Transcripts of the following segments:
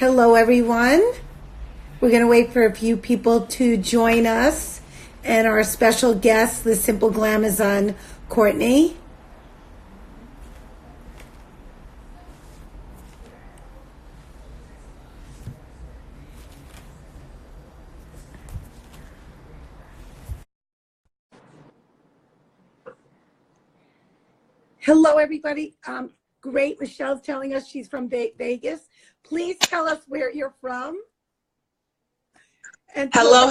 Hello, everyone. We're going to wait for a few people to join us and our special guest, the Simple Glamazon, Courtney. Hello, everybody. Great. Michelle's telling us she's from Vegas. Please tell us where you're from. And hello.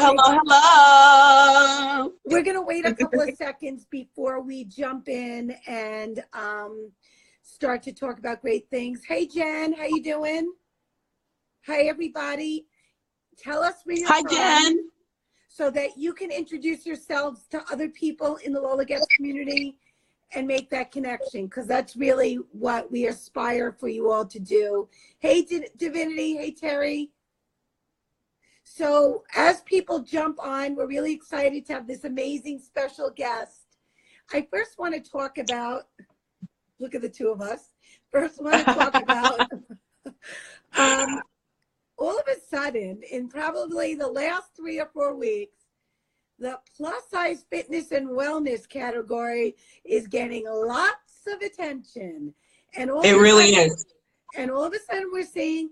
We're going to wait a couple of seconds before we jump in and start to talk about great things. Hey, Jen, how you doing? Hi, everybody. Tell us where you're from. Hi, Jen. So that you can introduce yourselves to other people in the Lola Getz community and make that connection, because that's really what we aspire for you all to do. Hey, Divinity. Hey, Terry. So as people jump on, we're really excited to have this amazing special guest. I first want to talk about, look at the two of us. First want to talk about, all of a sudden, in probably the last 3 or 4 weeks, the plus size fitness and wellness category is getting lots of attention. And it really is. And all of a sudden we're seeing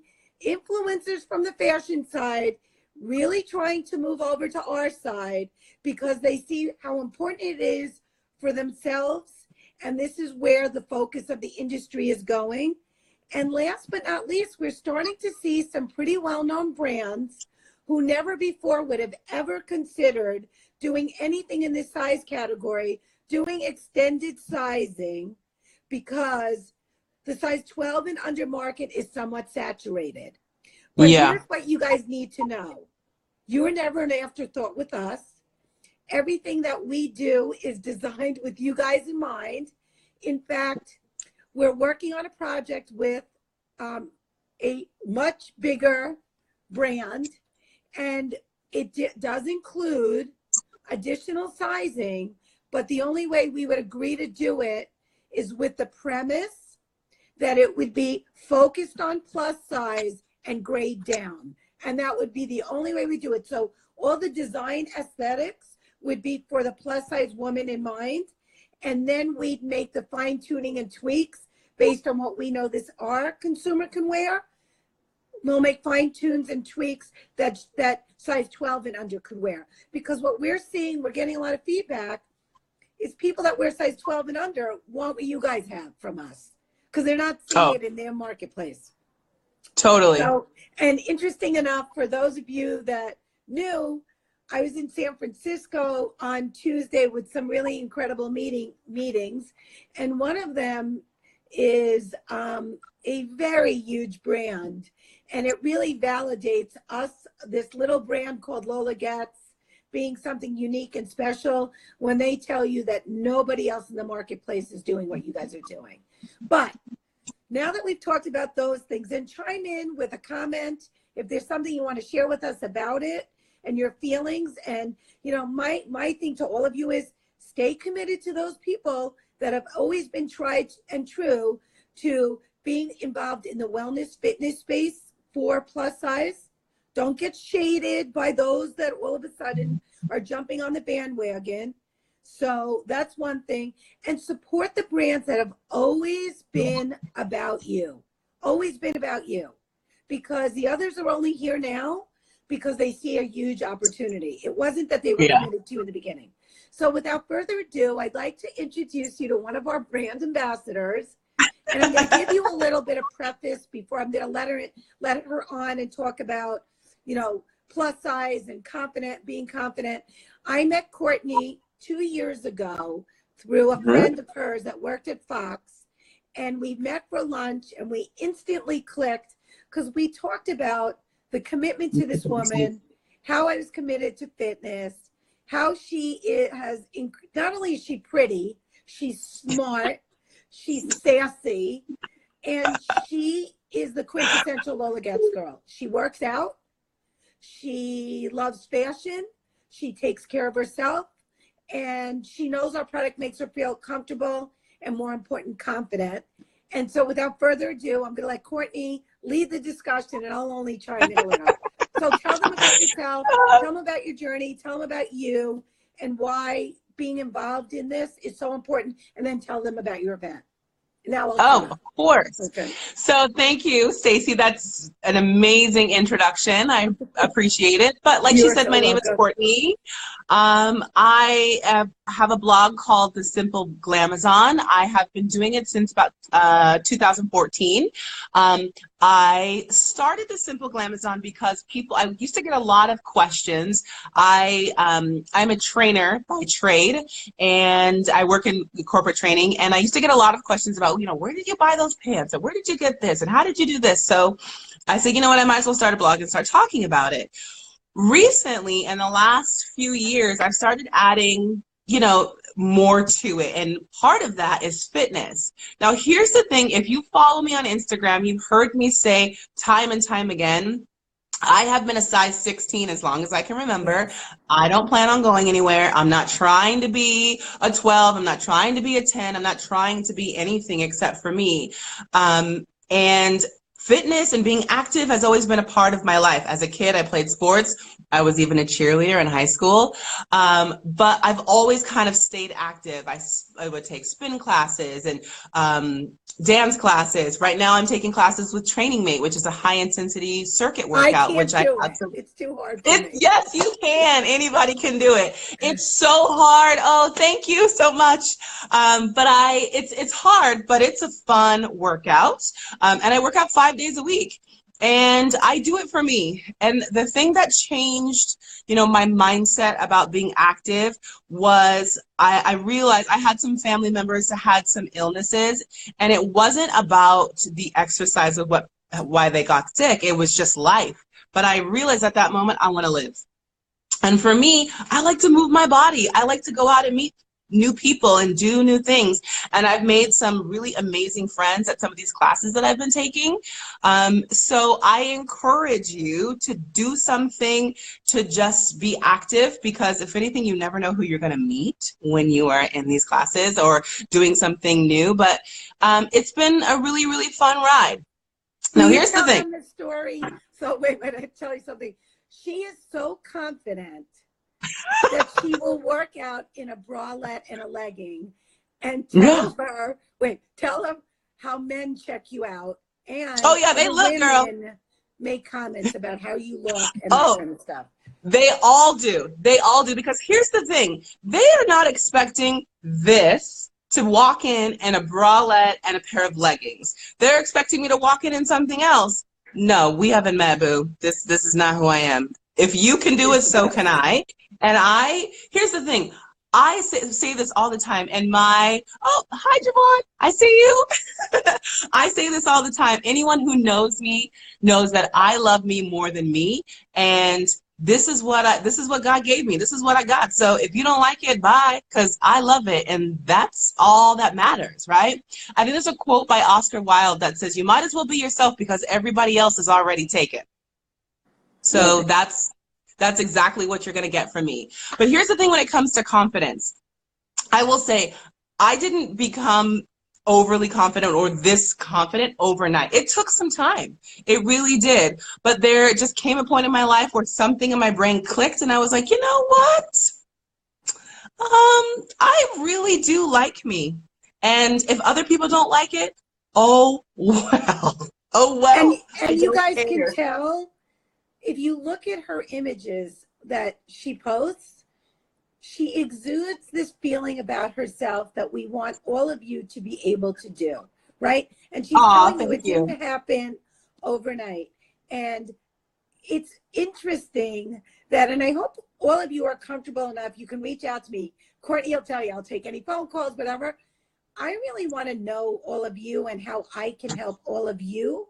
influencers from the fashion side really trying to move over to our side because they see how important it is for themselves. And this is where the focus of the industry is going. And last but not least, we're starting to see some pretty well-known brands who never before would have ever considered doing anything in this size category, doing extended sizing, because the size 12 and under market is somewhat saturated. But here's what you guys need to know. You're never an afterthought with us. Everything that we do is designed with you guys in mind. In fact, we're working on a project with a much bigger brand, and it does include additional sizing, but the only way we would agree to do it is with the premise that it would be focused on plus size and grade down. And that would be the only way we do it. So all the design aesthetics would be for the plus size woman in mind. And then we'd make the fine tuning and tweaks based on what we know our consumer can wear. We'll make fine tunes and tweaks that size 12 and under could wear. Because what we're seeing, we're getting a lot of feedback, is people that wear size 12 and under want what you guys have from us, because they're not seeing it in their marketplace. Totally. So, and interesting enough, for those of you that knew, I was in San Francisco on Tuesday with some really incredible meetings, and one of them is a very huge brand, and it really validates us, this little brand called Lola Getz, being something unique and special when they tell you that nobody else in the marketplace is doing what you guys are doing. But now that we've talked about those things, then chime in with a comment if there's something you want to share with us about it and your feelings. And, you know, my thing to all of you is stay committed to those people that have always been tried and true to being involved in the wellness fitness space for plus size. Don't get shaded by those that all of a sudden are jumping on the bandwagon. So that's one thing. And support the brands that have always been about you. Always been about you. Because the others are only here now because they see a huge opportunity. It wasn't that they were committed to in the beginning. So without further ado, I'd like to introduce you to one of our brand ambassadors. And I'm going to give you a little bit of preface before I'm going to let her on and talk about, you know, plus size and being confident. I met Courtney 2 years ago through a friend of hers that worked at Fox, and we met for lunch and we instantly clicked because we talked about the commitment to this woman, how I was committed to fitness, how she not only is she pretty, she's smart, she's sassy, and she is the quintessential Lola Getz girl. She works out, she loves fashion, she takes care of herself, and she knows our product makes her feel comfortable and, more important, confident. And so without further ado, I'm going to let Courtney lead the discussion and I'll only chime in a little. So tell them about yourself, tell them about your journey, tell them about you and why being involved in this is so important, and then tell them about your event. Now I'll Of course. Okay. So thank you, Stacey. That's an amazing introduction. I appreciate it. But like she said, so my name is welcome. Courtney. I have a blog called The Simple Glamazon. I have been doing it since about 2014. I started The Simple Glamazon because I used to get a lot of questions. I'm a trainer by trade, and I work in corporate training, and I used to get a lot of questions about, where did you buy those pants, and where did you get this, and how did you do this? So I said, you know what, I might as well start a blog and start talking about it. Recently, in the last few years, I've started adding, more to it. And part of that is fitness. Now, here's the thing. If you follow me on Instagram, you've heard me say time and time again, I have been a size 16 as long as I can remember. I don't plan on going anywhere. I'm not trying to be a 12. I'm not trying to be a 10. I'm not trying to be anything except for me. And fitness and being active has always been a part of my life. As a kid, I played sports. I was even a cheerleader in high school. But I've always kind of stayed active. I would take spin classes and dance classes. Right now I'm taking classes with Training Mate, which is a high intensity circuit workout. It's too hard for me. Yes, you can. Anybody can do it. It's so hard. Oh, thank you so much. But it's hard, but it's a fun workout. And I work out 5 days a week. And I do it for me. And the thing that changed, my mindset about being active was I realized I had some family members that had some illnesses, and it wasn't about the exercise of why they got sick. It was just life. But I realized at that moment, I want to live. And for me, I like to move my body. I like to go out and meet new people and do new things. And I've made some really amazing friends at some of these classes that I've been taking. So I encourage you to do something to just be active, because if anything, you never know who you're going to meet when you are in these classes or doing something new. But it's been a really, really fun ride. Now, here's the thing. The story. So wait, I tell you something. She is so confident that she will work out in a bralette and a legging, and tell her how men check you out, and they look, girl. Make comments about how you look and that kind of stuff. They all do. They all do, because here's the thing. They are not expecting this to walk in a bralette and a pair of leggings. They're expecting me to walk in something else. No, we haven't met, boo. This is not who I am. If you can do it, so can I. And here's the thing. I say this all the time. And hi, Javon, I see you. I say this all the time. Anyone who knows me knows that I love me more than me. And this is what God gave me. This is what I got. So if you don't like it, bye, because I love it. And that's all that matters, right? I think there's a quote by Oscar Wilde that says, you might as well be yourself because everybody else is already taken. So that's exactly what you're going to get from me. But here's the thing when it comes to confidence. I will say I didn't become overly confident or this confident overnight. It took some time. It really did. But there just came a point in my life where something in my brain clicked, and I was like, you know what? I really do like me. And if other people don't like it, oh well. Oh well. And you guys can tell, if you look at her images that she posts, she exudes this feeling about herself that we want all of you to be able to do, right? And she's telling you it didn't happen overnight. And it's interesting that, and I hope all of you are comfortable enough, you can reach out to me. Courtney will tell you, I'll take any phone calls, whatever. I really want to know all of you and how I can help all of you.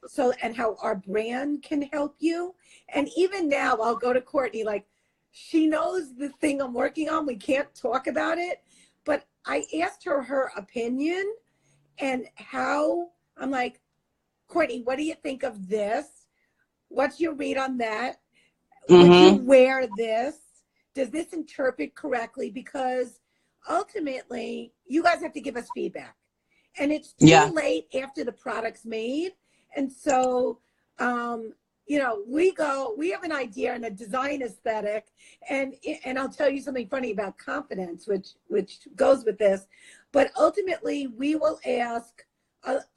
So, and how our brand can help you. And even now I'll go to Courtney, like, she knows the thing I'm working on. We can't talk about it, but I asked her opinion and how. I'm like, Courtney, what do you think of this? What's your read on that? Would you wear this? Does this interpret correctly? Because ultimately you guys have to give us feedback. and it's too Yeah. late after the product's made. And so, you know, we have an idea and a design aesthetic, and I'll tell you something funny about confidence, which goes with this, but ultimately we will ask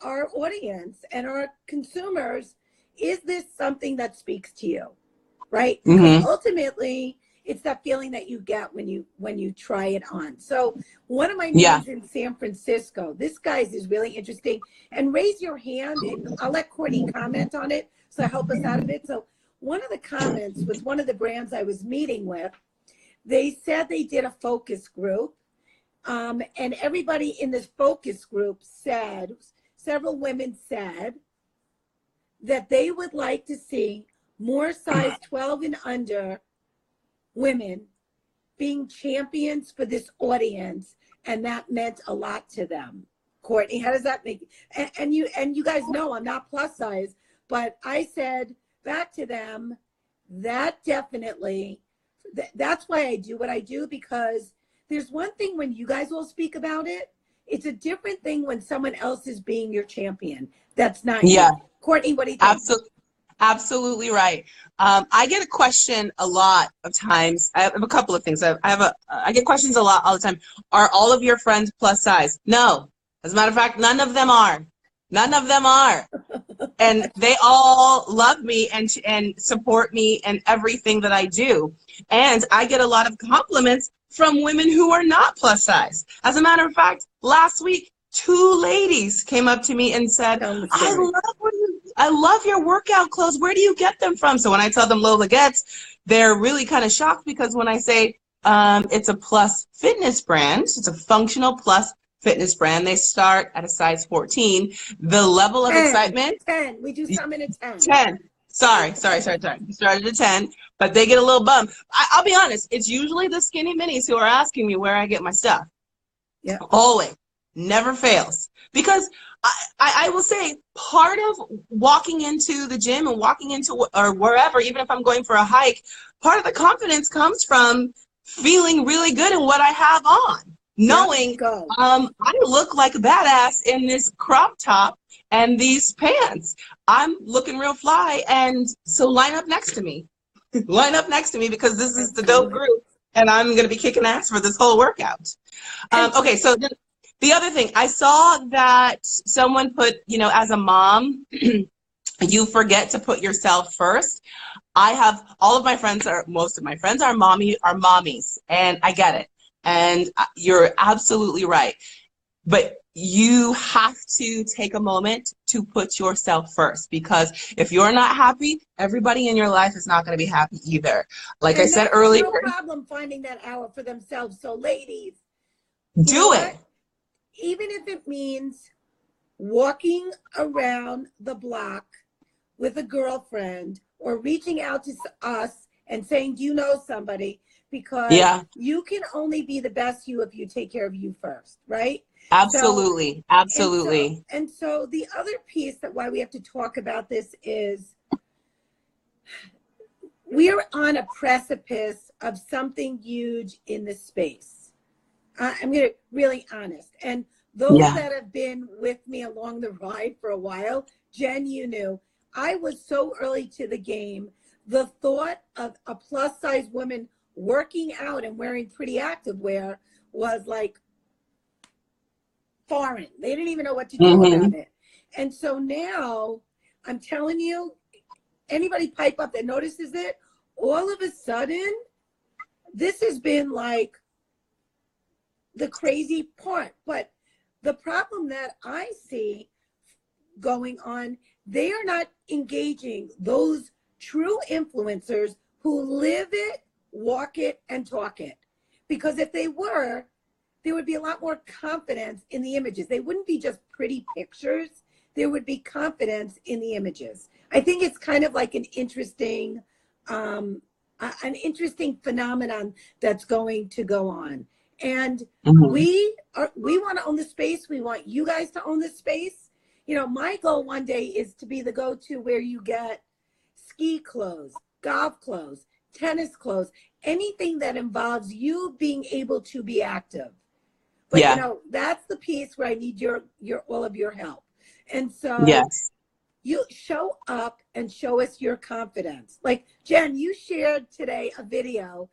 our audience and our consumers, is this something that speaks to you, right? Because Mm-hmm. ultimately it's that feeling that you get when you try it on. So one of my Yeah. meetings in San Francisco, this guy's is really interesting. And raise your hand, and I'll let Courtney comment on it, so help us out of it. So one of the comments was one of the brands I was meeting with. They said they did a focus group, and everybody in this focus group said, several women said that they would like to see more size 12 and under women being champions for this audience, and that meant a lot to them. Courtney, how does that make? And you guys know I'm not plus size, but I said back to them that definitely, that's why I do what I do, because there's one thing when you guys all speak about it, it's a different thing when someone else is being your champion. That's not Yeah. you. Courtney, what do you think? Absolutely. Absolutely right. I get a question a lot of times. I have a couple of things. I get questions a lot all the time. Are all of your friends plus size? No. As a matter of fact, none of them are. None of them are. And they all love me and support me and everything that I do. And I get a lot of compliments from women who are not plus size. As a matter of fact, last week, two ladies came up to me and said, I love your workout clothes. Where do you get them from? So when I tell them Lola Gets, they're really kind of shocked, because when I say it's a plus fitness brand, it's a functional plus fitness brand, they start at a size 14. The level of 10, excitement, 10. We do some in a 10. 10. Sorry. We started at 10, but they get a little bump. I'll be honest, it's usually the skinny minis who are asking me where I get my stuff. Yeah. Always. Never fails. Because I will say, part of walking into the gym and walking into or wherever, even if I'm going for a hike, part of the confidence comes from feeling really good in what I have on. Knowing I look like a badass in this crop top and these pants. I'm looking real fly, and so line up next to me. Line up next to me, because this is the dope group, and I'm going to be kicking ass for this whole workout. Okay, so the other thing, I saw that someone put, as a mom, you forget to put yourself first. I have most of my friends are mommies, and I get it. And you're absolutely right. But you have to take a moment to put yourself first, because if you're not happy, everybody in your life is not going to be happy either. Like I said earlier, no problem finding that hour for themselves. So ladies, do it. Even if it means walking around the block with a girlfriend, or reaching out to us and saying, do you know somebody? Because you can only be the best you if you take care of you first, right? Absolutely. Absolutely. And so the other piece that why we have to talk about this is we are on a precipice of something huge in this space. I'm going to really honest. And those that have been with me along the ride for a while, Jen, you knew, I was so early to the game. The thought of a plus size woman working out and wearing pretty activewear was like foreign. They didn't even know what to do about it. And so now I'm telling you, anybody pipe up that notices it, all of a sudden, this has been like the crazy part. But the problem that I see going on, they are not engaging those true influencers who live it, walk it, and talk it. Because if they were, there would be a lot more confidence in the images. They wouldn't be just pretty pictures. There would be confidence in the images. I think it's kind of like an interesting phenomenon that's going to go on. And we want to own the space. We want you guys to own the space. My goal one day is to be the go-to where you get ski clothes, golf clothes, tennis clothes, anything that involves you being able to be active. But Yeah. that's the piece where I need your all of your help. And so Yes. you show up and show us your confidence. Like Jen, you shared today a video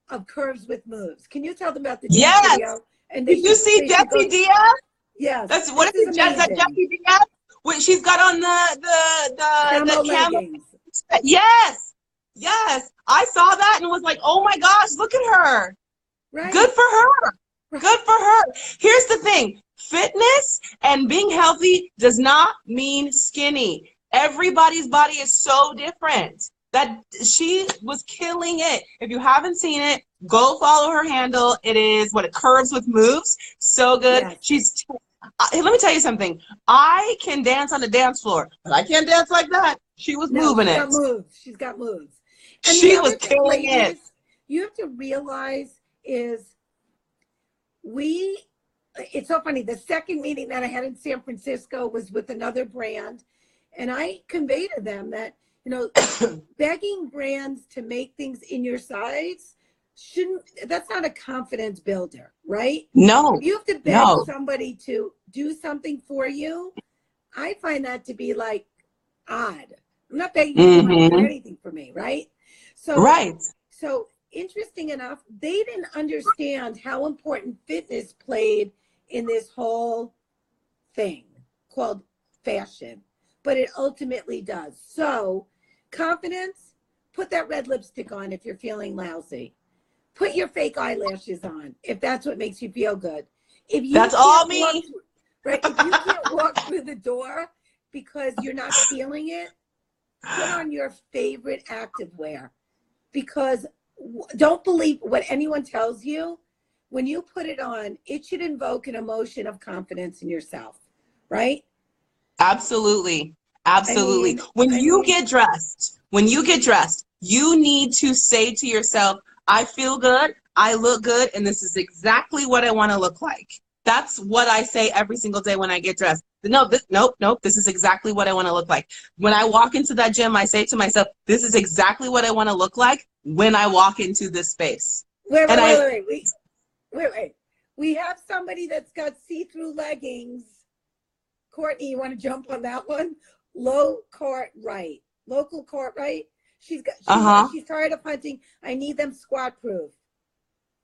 of Curves with Moves. Can you tell them about the dance Yes. video? And Did you see Jessie Diaz? Yes. That's what this is it? That Jessie Diaz? When she's got on the camo. leggings. Yes. Yes. I saw that and was like, oh my gosh, look at her. Right. Good for her. Right. Good for her. Here's the thing. Fitness and being healthy does not mean skinny. Everybody's body is so different. That she was killing it. If you haven't seen it, go follow her handle. It is Curves with Moves. So good. Yes. Let me tell you something. I can dance on the dance floor, but I can't dance like that. She was moving it. She's got moves. And she was killing it. You have to realize is it's so funny. The second meeting that I had in San Francisco was with another brand. And I conveyed to them that, begging brands to make things in your size that's not a confidence builder, right? No. If you have to beg somebody to do something for you, I find that to be like odd. I'm not begging somebody to do anything for me, right? So interesting enough, they didn't understand how important fitness played in this whole thing called fashion, but it ultimately does. So confidence, put that red lipstick on if you're feeling lousy. Put your fake eyelashes on if that's what makes you feel good. That's all me. Right? If you can't walk through the door because you're not feeling it, put on your favorite activewear. Because don't believe what anyone tells you. When you put it on, it should invoke an emotion of confidence in yourself, right? Absolutely. Absolutely. When you get dressed, you need to say to yourself, I feel good, I look good, and this is exactly what I want to look like. That's what I say every single day when I get dressed. Nope, this is exactly what I want to look like. When I walk into that gym, I say to myself, this is exactly what I want to look like when I walk into this space. Wait. We have somebody that's got see-through leggings. Courtney, you want to jump on that one? Local court right. She's tired of hunting. I need them squat proof.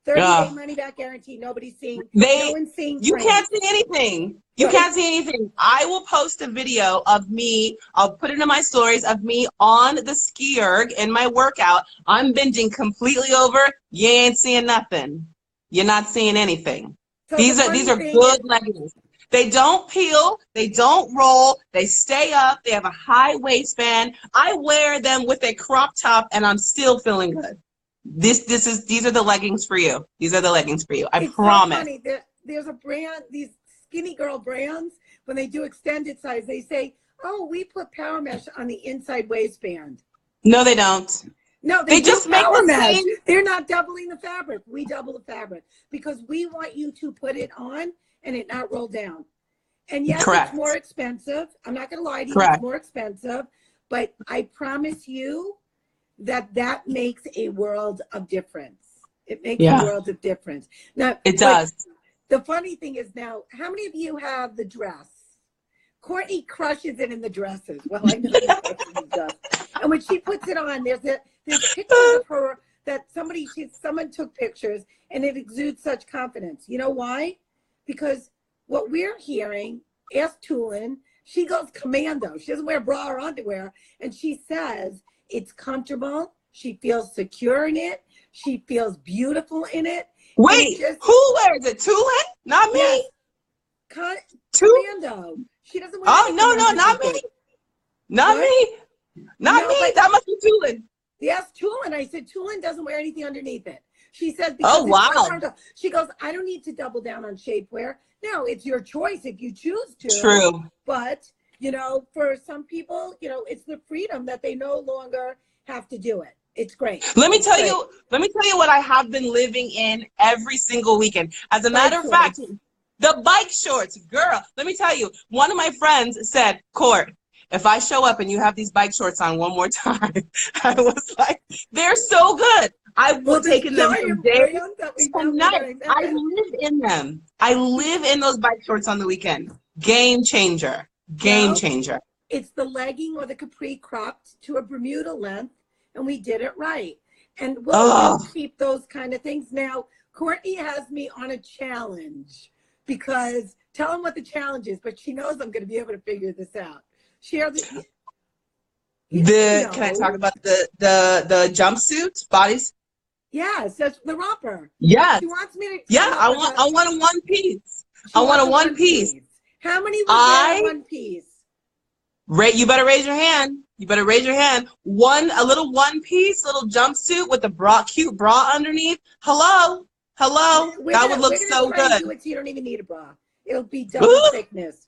30-day money back guarantee. Nobody's seeing. No one's seeing. You can't see anything. You can't see anything. I will post a video of me. I'll put it in my stories of me on the ski erg in my workout. I'm bending completely over. You ain't seeing nothing. You're not seeing anything. So these are good leggings. They don't peel, they don't roll, they stay up, they have a high waistband. I wear them with a crop top and I'm still feeling good. These are the leggings for you. These are the leggings for you. I promise. So funny. There's a brand, these skinny girl brands, when they do extended size, they say, oh, we put power mesh on the inside waistband. No, they don't. No, they just make power mesh. They're not doubling the fabric. We double the fabric because we want you to put it on and it not roll down. And yes, it's more expensive. I'm not going to lie to you. It's more expensive. But I promise you that makes a world of difference. It makes a world of difference. Now, it does. The funny thing is now, how many of you have the dress? Courtney crushes it in the dresses. Well, I know she does. And when she puts it on, there's pictures of her that someone took pictures, and it exudes such confidence. You know why? Because what we're hearing, ask Tulin, she goes commando. She doesn't wear bra or underwear. And she says it's comfortable. She feels secure in it. She feels beautiful in it. Wait, who wears it? Tulin? Not me. Yes. Commando. She doesn't wear not me. Not me. Not me. That must be Tulin. Yes, Tulin. I said, Tulin doesn't wear anything underneath it. She says, because she goes, I don't need to double down on shapewear. No, it's your choice if you choose to. True. But, for some people, it's the freedom that they no longer have to do it. It's great. Let me tell you what I have been living in every single weekend. As a matter of fact, the bike shorts, girl, let me tell you, one of my friends said, Court, if I show up and you have these bike shorts on one more time, I was like, they're so good. I will take them from day to night. I live in them. I live in those bike shorts on the weekend. Game changer. Game changer. It's the legging or the capri cropped to a Bermuda length, and we did it right. And we'll keep those kind of things. Now, Courtney has me on a challenge because tell them what the challenge is, but she knows I'm going to be able to figure this out. Share the. Can I talk about the jumpsuit bodies? Yes, that's the romper. Yes. She wants me to. Yeah, I want a one piece. I want a one piece. How many would wear a one piece? You better raise your hand. You better raise your hand. A little one piece, little jumpsuit with a cute bra underneath. Hello. That would look so good. You don't even need a bra. It'll be double thickness.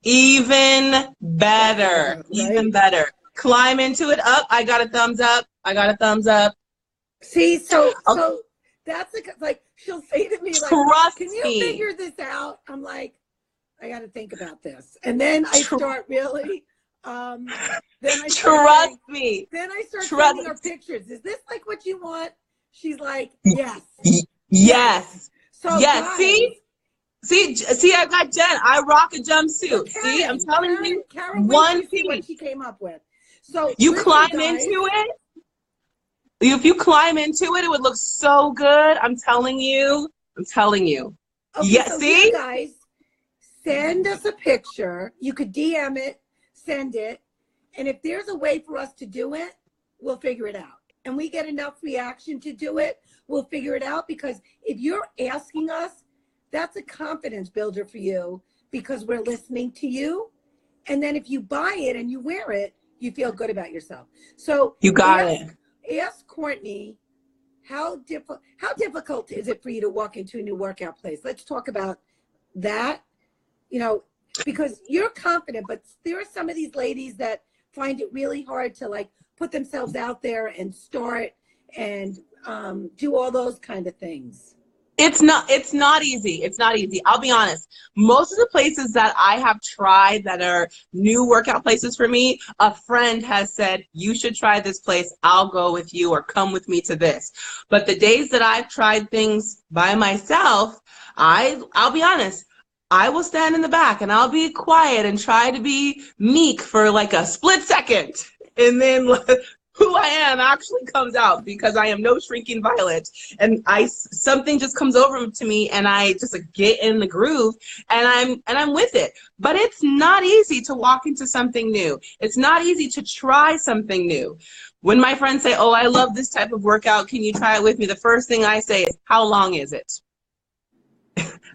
Even better. Right? Even better. Climb into it. Up. I got a thumbs up. See, so that's like she'll say to me, like, "Can you figure this out?" I'm like, I got to think about this, and then I start really. Then I start Then I start sending her pictures. Is this like what you want? She's like, yes. Yes. So yes. Guys, See, I got Jen. I rock a jumpsuit. See, I'm telling you, one piece. What she came up with. So you climb into it. If you climb into it, it would look so good. I'm telling you. Okay, yes. So see, guys, send us a picture. You could DM it, send it, and if there's a way for us to do it, we'll figure it out. And we get enough reaction to do it, we'll figure it out. Because if you're asking us, that's a confidence builder for you because we're listening to you. And then if you buy it and you wear it, you feel good about yourself. So you got it. Ask Courtney, how difficult is it for you to walk into a new workout place? Let's talk about that. You know, because you're confident, but there are some of these ladies that find it really hard to like put themselves out there and start and do all those kind of things. It's not easy. It's not easy. I'll be honest. Most of the places that I have tried that are new workout places for me, a friend has said, you should try this place. I'll go with you or come with me to this. But the days that I've tried things by myself, I'll be honest. I will stand in the back and I'll be quiet and try to be meek for like a split second. And then who I am actually comes out because I am no shrinking violet. And something just comes over to me and I just get in the groove and I'm with it. But it's not easy to walk into something new. It's not easy to try something new. When my friends say, oh, I love this type of workout, can you try it with me? The first thing I say is, how long is it?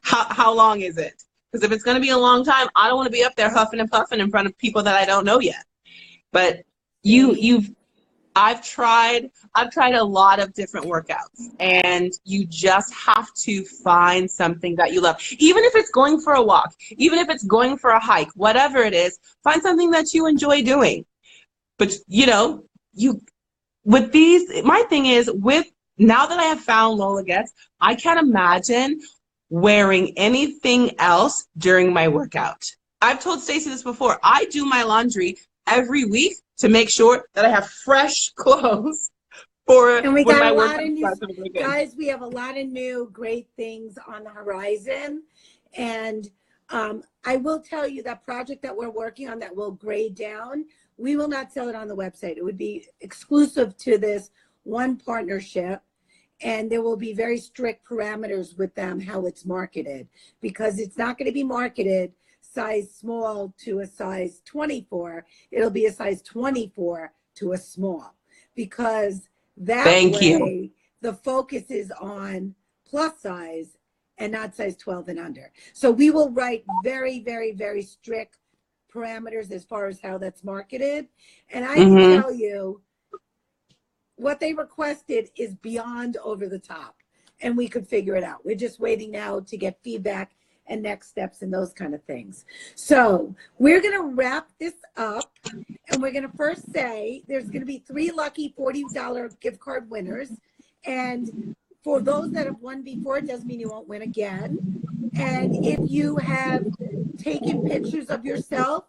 How long is it? Because if it's going to be a long time, I don't want to be up there huffing and puffing in front of people that I don't know yet. But I've tried a lot of different workouts, and you just have to find something that you love. Even if it's going for a walk, even if it's going for a hike, whatever it is, find something that you enjoy doing. But with these, my thing is now that I have found Lola Gets, I can't imagine wearing anything else during my workout. I've told Stacey this before. I do my laundry every week to make sure that I have fresh clothes for when my workout starts. Guys, we have a lot of new great things on the horizon. And I will tell you that project that we're working on that will grade down, we will not sell it on the website. It would be exclusive to this one partnership. And there will be very strict parameters with them, how it's marketed, because it's not going to be marketed size small to a size 24. It'll be a size 24 to a small, because that way the focus is on plus size and not size 12 and under. So we will write very, very, very strict parameters as far as how that's marketed. And I can tell you, what they requested is beyond over the top, and we could figure it out. We're just waiting now to get feedback and next steps and those kind of things. So we're going to wrap this up, and we're going to first say there's going to be 3 lucky $40 gift card winners. And for those that have won before, it doesn't mean you won't win again. And if you have taken pictures of yourself,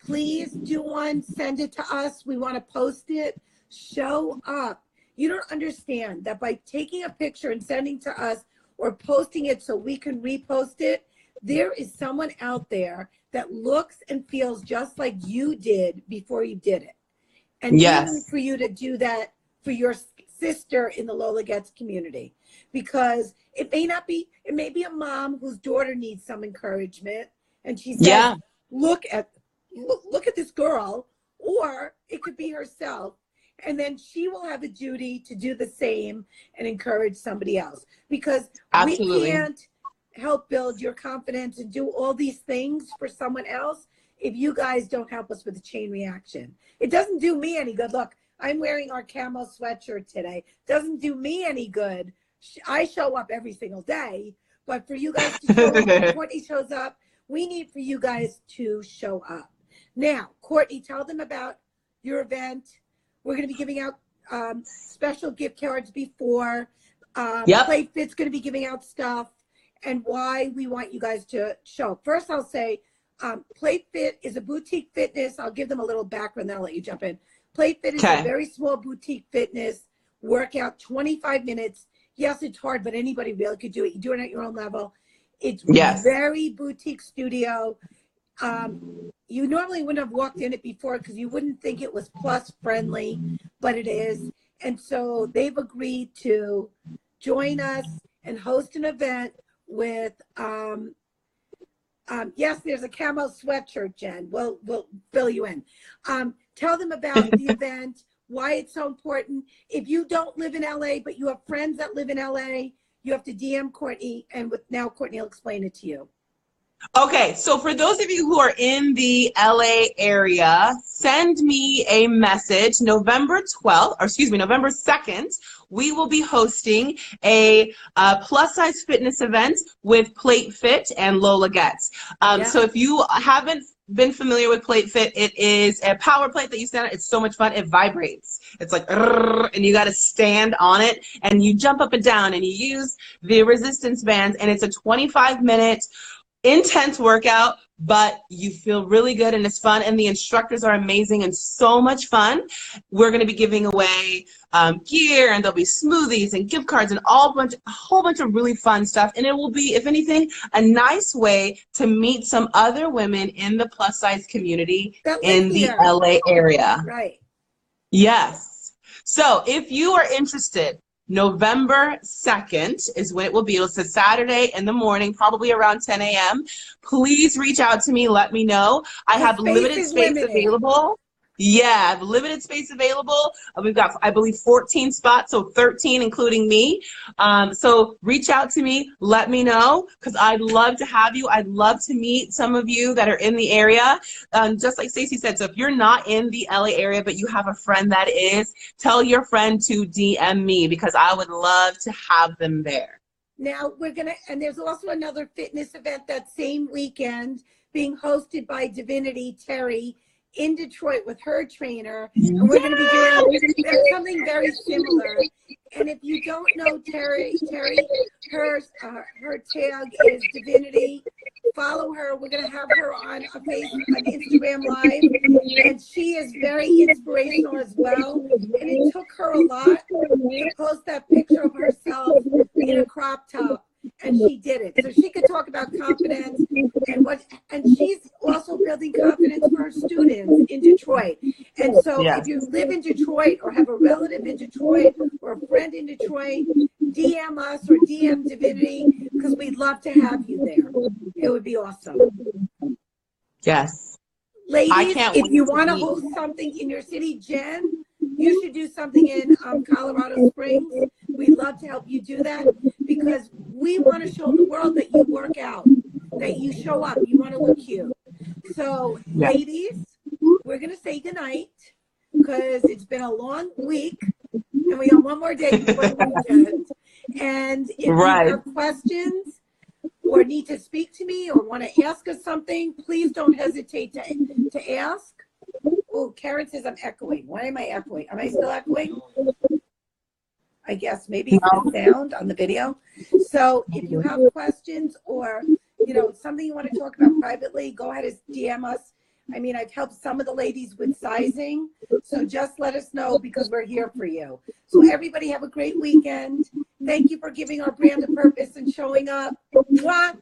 Please do one, send it to us. We want to post it. Show up. You don't understand that by taking a picture and sending to us or posting it so we can repost it, there is someone out there that looks and feels just like you did before you did it. And we need for you to do that for your sister in the Lola Gets community, because it may be a mom whose daughter needs some encouragement, and she says, look at this girl, or it could be herself. And then she will have a duty to do the same and encourage somebody else, because we can't help build your confidence and do all these things for someone else if you guys don't help us with the chain reaction. It doesn't do me any good. Look, I'm wearing our camo sweatshirt today. Doesn't do me any good. I show up every single day, but for you guys to show up, when Courtney shows up, we need for you guys to show up. Now, Courtney, tell them about your event. We're going to be giving out special gift cards before. PlayFit's going to be giving out stuff, and why we want you guys to show up. First, I'll say PlayFit is a boutique fitness. I'll give them a little background, then I'll let you jump in. PlayFit is a very small boutique fitness workout, 25 minutes. Yes, it's hard, but anybody really could do it. You do it at your own level. It's very boutique studio. You normally wouldn't have walked in it before because you wouldn't think it was plus friendly, but it is. And so they've agreed to join us and host an event with, yes, there's a camo sweatshirt, Jen. We'll fill you in. Tell them about the event, why it's so important. If you don't live in LA, but you have friends that live in LA, you have to DM Courtney, and now Courtney will explain it to you. Okay, so for those of you who are in the LA area, send me a message. November 2nd, we will be hosting a plus-size fitness event with PlateFit and Lola Gets. So if you haven't been familiar with PlateFit, it is a power plate that you stand on. It's so much fun. It vibrates. It's like, and you got to stand on it, and you jump up and down, and you use the resistance bands, and it's a 25-minute intense workout, but you feel really good and it's fun, and the instructors are amazing and so much fun. We're going to be giving away gear, and there'll be smoothies and gift cards and a whole bunch of really fun stuff. And it will be, if anything, a nice way to meet some other women in the plus size community in the LA area. Right. Yes. So if you are interested, November 2nd is when it will be. It's a Saturday in the morning, probably around 10 a.m. Please reach out to me. Let me know. I have limited space available. Yeah, I have limited space available. We've got, I believe, 14 spots, so 13 including me. So reach out to me. Let me know, because I'd love to have you. I'd love to meet some of you that are in the area. Just like Stacey said, so if you're not in the LA area, but you have a friend that is, tell your friend to DM me, because I would love to have them there. Now and there's also another fitness event that same weekend being hosted by Divinity Terry in Detroit with her trainer, and we're going to be doing something very similar. And if you don't know Terry, her tag is Divinity. Follow her. We're going to have her on Instagram Live, and she is very inspirational as well. And it took her a lot to post that picture of herself in a crop top, and she did it. So she could talk about confidence and she's also building confidence for her students in Detroit. And so if you live in Detroit or have a relative in Detroit or a friend in Detroit, DM us or DM Divinity, because we'd love to have you there. It would be awesome. Yes. Ladies, if you want to host something in your city, Jen, you should do something in Colorado Springs. We'd love to help you do that, because we want to show the world that you work out, that you show up, you want to look cute. So, ladies, we're going to say goodnight, because it's been a long week, and we got one more day before the weekend. And if you have questions or need to speak to me or want to ask us something, please don't hesitate to ask. Oh, Karen says I'm echoing. Why am I echoing? Am I still echoing? I guess maybe it's the sound on the video. So if you have questions or, something you want to talk about privately, go ahead and DM us. I mean, I've helped some of the ladies with sizing. So just let us know because we're here for you. So everybody have a great weekend. Thank you for giving our brand a purpose and showing up. Mwah.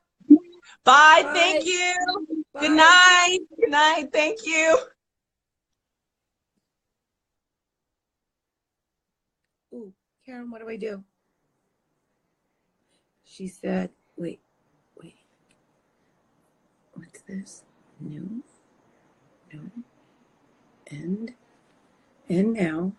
Bye. Bye. Thank you. Bye. Good night. Good night. Thank you. Ooh, Karen, what do I do? She said, wait. What's this? New. End now.